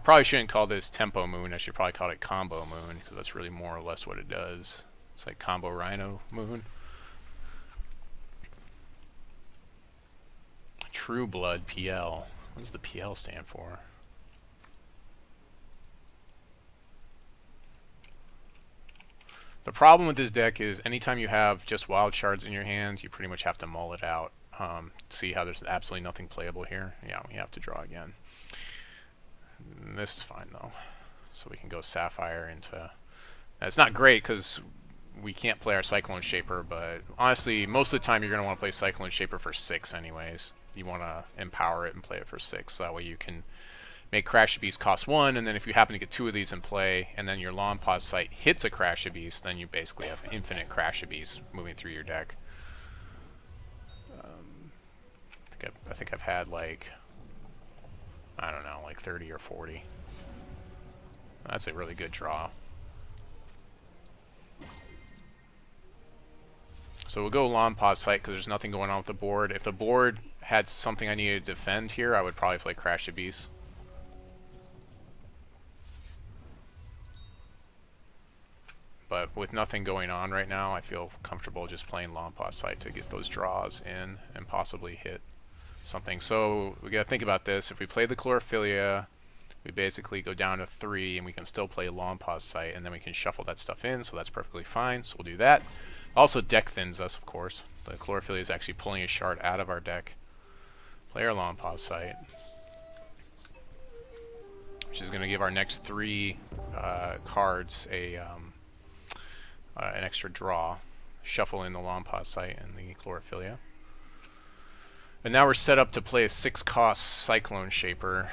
Probably shouldn't call this Tempo Moon. I should probably call it Combo Moon, because that's really more or less what it does. It's like Combo Rhino Moon. True Blood PL. What does the PL stand for? The problem with this deck is anytime you have just wild shards in your hand, you pretty much have to mull it out. See how there's absolutely nothing playable here? Yeah, we have to draw again. And this is fine though. So we can go Sapphire into... Now, it's not great because we can't play our Cyclone Shaper, but honestly, most of the time you're going to want to play Cyclone Shaper for 6 anyways. You want to empower it and play it for 6, so that way you can make Crash Beast cost 1, and then if you happen to get 2 of these in play, and then your Lawn Pause Sight hits a Crash Beast, then you basically have infinite Crash Beasts moving through your deck. I think I've had like, I don't know, like 30 or 40. That's a really good draw. So we'll go Lawn Pause Sight because there's nothing going on with the board. If the board had something I needed to defend here, I would probably play Crash Beast. But with nothing going on right now, I feel comfortable just playing Lawn Pause Sight to get those draws in and possibly hit something. So we got to think about this. If we play the Chlorophylla, we basically go down to 3, and we can still play Lawn Pause Sight, and then we can shuffle that stuff in, so that's perfectly fine. So we'll do that. Also deck thins us, of course. The Chlorophylla is actually pulling a shard out of our deck. Play our Lawn Pause Sight, which is going to give our next 3 cards an extra draw. Shuffle in the Lawn Pause Sight and the Chlorophylla. And now we're set up to play a 6-cost Cyclone Shaper,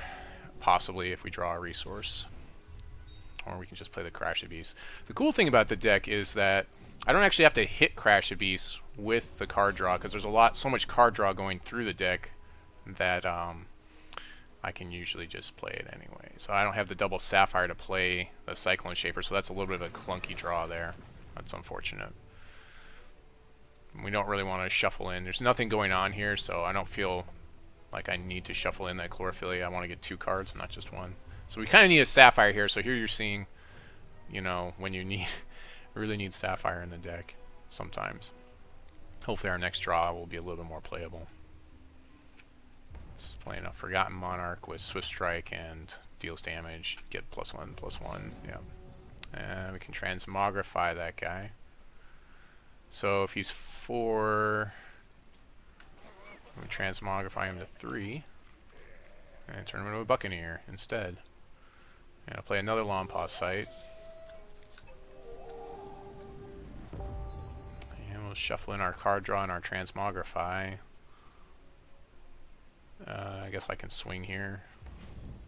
possibly if we draw a resource. Or we can just play the Crash Beast. The cool thing about the deck is that I don't actually have to hit Crash Beast with the card draw, because there's so much card draw going through the deck that I can usually just play it anyway. So I don't have the double Sapphire to play the Cyclone Shaper, so that's a little bit of a clunky draw there. That's unfortunate. We don't really want to shuffle in. There's nothing going on here, so I don't feel like I need to shuffle in that Chlorophylla. I want to get 2 cards, not just 1. So we kind of need a Sapphire here, so here you're seeing, you know, when you need really need Sapphire in the deck sometimes. Hopefully our next draw will be a little bit more playable. Just playing a Forgotten Monarch with Swift Strike and deals damage, get +1/+1, yeah. And we can Transmogrify that guy. So if he's 4, we Transmogrify him to 3, and turn him into a Buccaneer instead. And I'll play another Lawn Pause Sight. And we'll shuffle in our card draw and our Transmogrify. I guess I can swing here.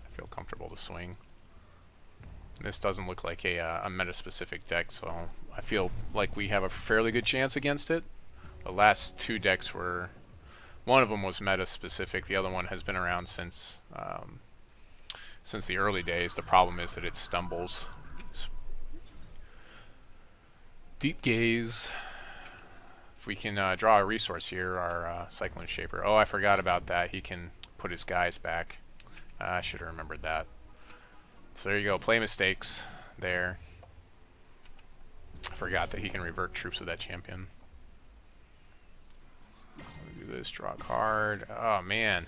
I feel comfortable to swing. This doesn't look like a meta-specific deck, so I feel like we have a fairly good chance against it. The last 2 decks were... One of them was meta-specific, the other one has been around since the early days. The problem is that it stumbles. Deep Gaze. If we can draw a resource here, our Cyclone Shaper. Oh, I forgot about that. He can put his guys back. I should have remembered that. So there you go, play mistakes there. I forgot that he can revert troops with that champion. We'll do this, draw a card. Oh man.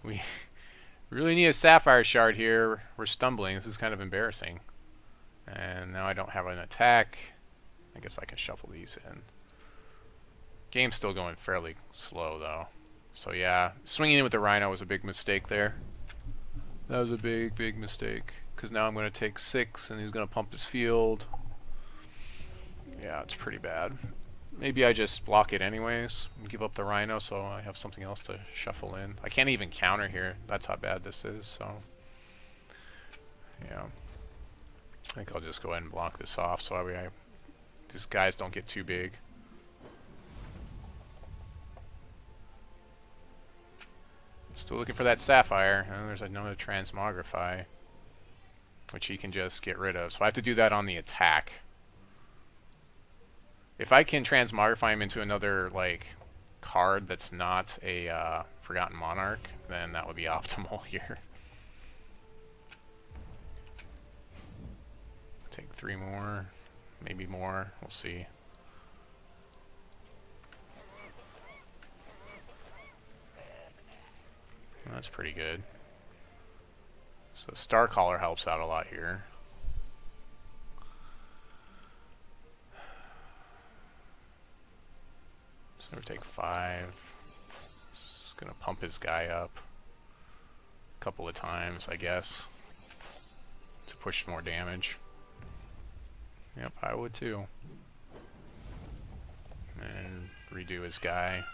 We really need a Sapphire Shard here. We're stumbling, this is kind of embarrassing. And now I don't have an attack. I guess I can shuffle these in. Game's still going fairly slow though. So yeah, swinging in with the Rhino was a big mistake there. That was a big mistake, because now I'm going to take 6 and he's going to pump his field. Yeah, it's pretty bad. Maybe I just block it anyways and give up the Rhino so I have something else to shuffle in. I can't even counter here. That's how bad this is, so... Yeah. I think I'll just go ahead and block this off so these guys don't get too big. Still looking for that Sapphire. And there's another Transmogrify, which he can just get rid of. So I have to do that on the attack. If I can Transmogrify him into another like card that's not a Forgotten Monarch, then that would be optimal here. 3 more, maybe more. We'll see. That's pretty good. So Star Caller helps out a lot here. So we'll take 5. Just gonna pump his guy up a couple of times, I guess, to push more damage. Yep, I would too. And redo his guy.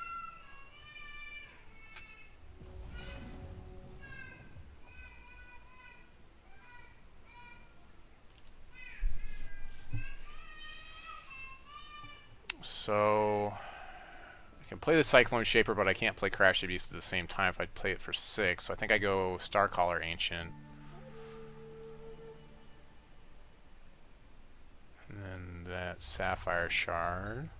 So I can play the Cyclone Shaper, but I can't play Crash the Beast at the same time if I play it for 6. So I think I go Starcaller Ancient. And then that Sapphire Shard.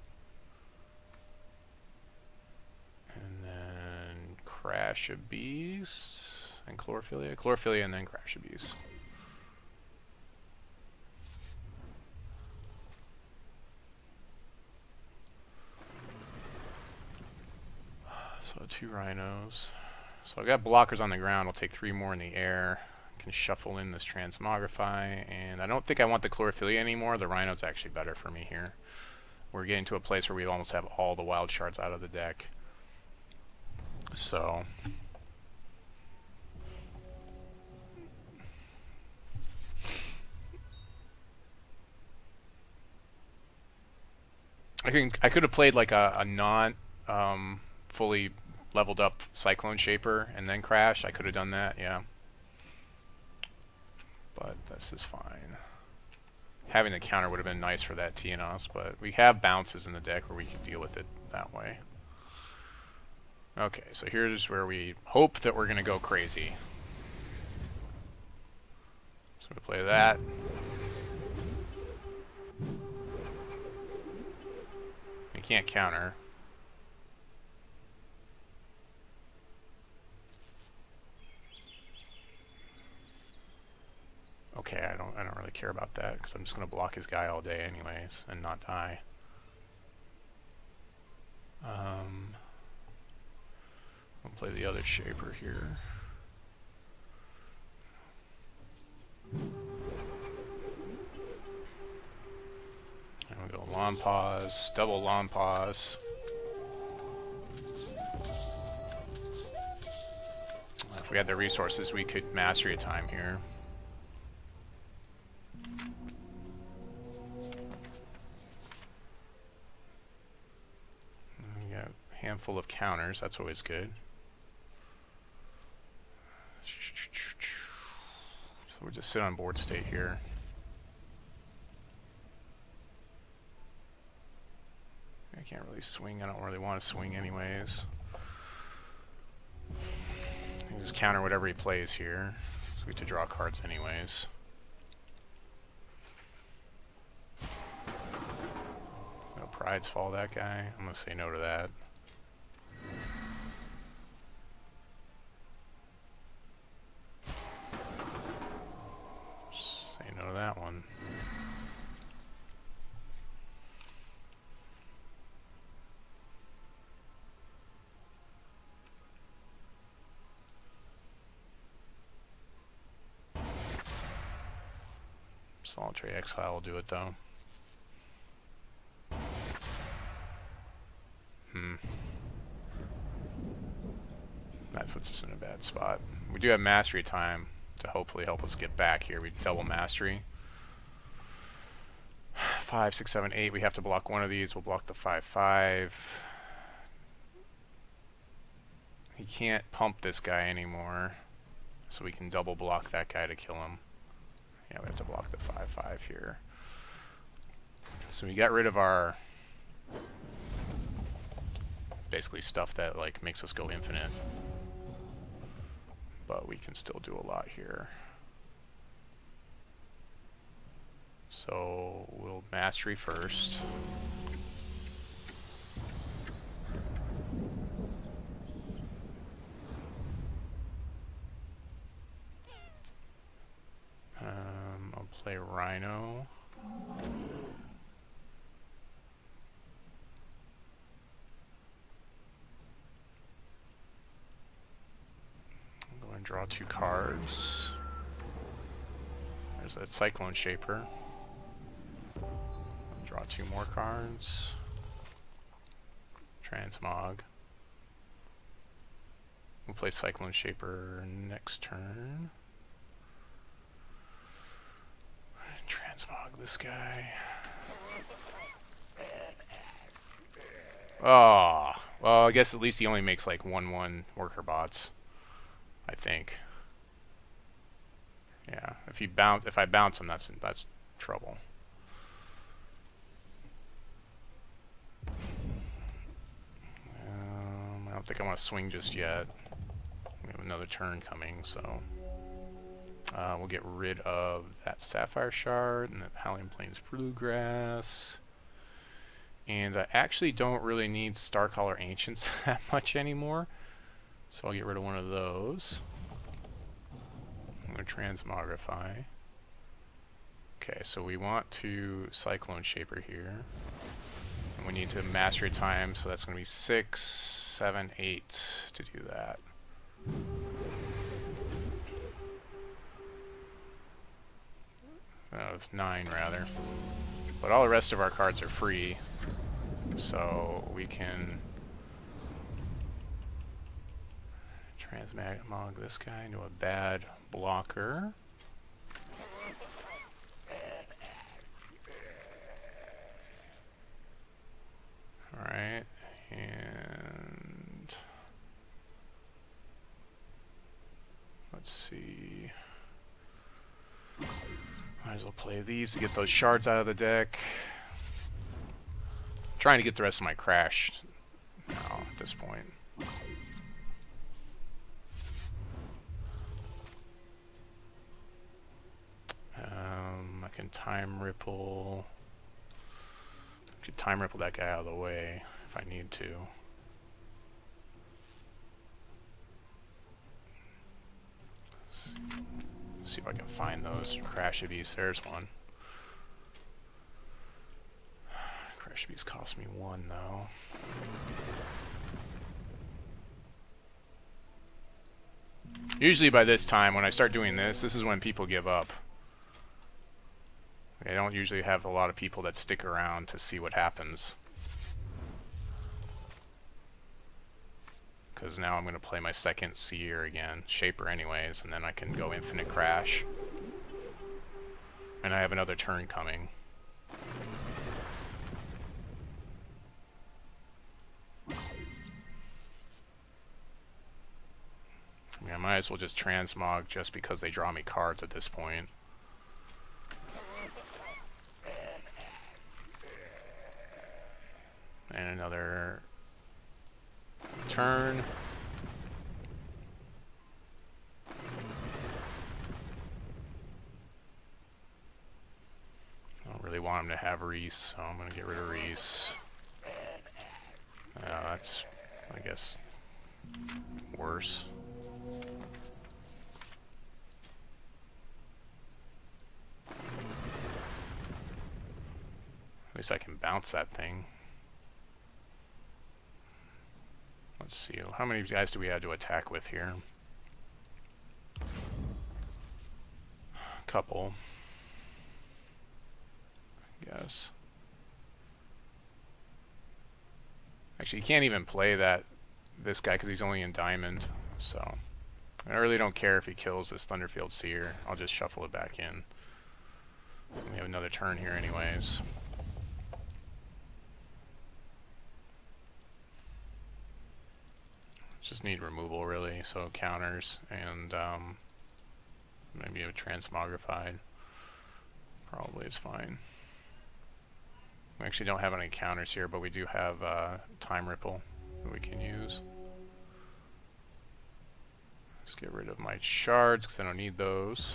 And then Crash a Beast. And Chlorophylia. Chlorophylia and then Crash a Beast. So 2 Rhinos. So I got blockers on the ground. I'll take 3 more in the air. Can shuffle in this Transmogrify, and I don't think I want the Chlorophylia anymore. The Rhino's actually better for me here. We're getting to a place where we almost have all the wild shards out of the deck. So I could have played like a non fully leveled up Cyclone Shaper and then Crash. I could have done that, yeah. But this is fine. Having the counter would have been nice for that Tienos, but we have bounces in the deck where we can deal with it that way. Okay, so here's where we hope that we're going to go crazy. So we play that. We can't counter. Okay, I don't really care about that because I'm just gonna block his guy all day anyways and not die. I'll play the other Shaper here. And we'll go Lawn Pause, double Lawn Pause. If we had the resources, we could Mastery of Time here. Handful of counters, that's always good. So we'll just sit on board state here. I can't really swing, I don't really want to swing anyways. I just counter whatever he plays here. So we get to draw cards anyways. No Pride's Fall that guy. I'm gonna say no to that. That one. Solitary Exile will do it though. That puts us in a bad spot. We do have Mastery Time to hopefully help us get back here. We double Mastery. 5, 6, 7, 8. We have to block one of these. We'll block the 5/5. He can't pump this guy anymore, so we can double block that guy to kill him. Yeah, we have to block the 5/5 here. So we got rid of our basically stuff that like makes us go infinite, but we can still do a lot here. So we'll Mastery first. I'll play Rhino. Draw 2 cards. There's that Cyclone Shaper. Draw 2 more cards. Transmog. We'll play Cyclone Shaper next turn. Transmog this guy. Oh, well, I guess at least he only makes like 1/1 worker bots, I think. Yeah, if I bounce him, that's trouble. I don't think I want to swing just yet. We have another turn coming, so we'll get rid of that Sapphire Shard and that Howling Plains Bluegrass. And I actually don't really need Starcaller Ancients that much anymore, so I'll get rid of one of those. I'm going to Transmogrify. Okay, so we want to Cyclone Shaper here. And we need to Mastery Time, so that's going to be 6, 7, 8 to do that. Oh, it's 9 rather. But all the rest of our cards are free. So we can transmog this guy into a bad blocker. Alright, and let's see. Might as well play these to get those shards out of the deck. Trying to get the rest of my crash now at this point. I can time ripple. I could time ripple that guy out of the way if I need to. See if I can find those crash beasts. There's one. Crash beast cost me 1 though. Usually by this time, when I start doing this is when people give up. I don't usually have a lot of people that stick around to see what happens. Because now I'm going to play my second Seer again, Shaper anyways, and then I can go Infinite Crash. And I have another turn coming. I mean, I might as well just transmog just because they draw me cards at this point. And another turn. I don't really want him to have Reese, so I'm going to get rid of Reese. That's, I guess, worse. At least I can bounce that thing. Let's see, how many guys do we have to attack with here? A couple, I guess. Actually, you can't even play this guy because he's only in diamond, so I really don't care if he kills this Thunderfield Seer. I'll just shuffle it back in. We have another turn here anyways. Just need removal really, so counters and maybe a Transmogrified probably is fine. We actually don't have any counters here, but we do have Time Ripple that we can use. Just get rid of my shards because I don't need those.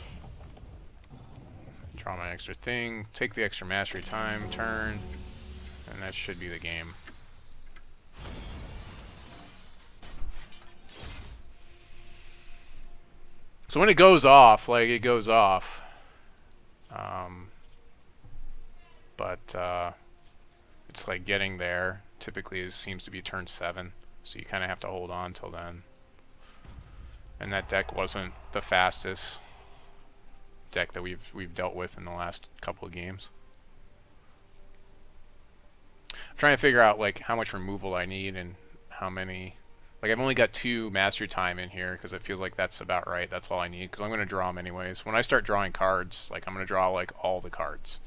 Draw my extra thing, take the extra mastery time, turn, and that should be the game. So when it goes off, like it goes off, but it's like getting there. Typically, it seems to be turn 7, so you kind of have to hold on till then. And that deck wasn't the fastest deck that we've dealt with in the last couple of games. I'm trying to figure out like how much removal I need and how many. Like I've only got 2 master time in here because it feels like that's about right. That's all I need because I'm going to draw them anyways. When I start drawing cards, like I'm going to draw like all the cards.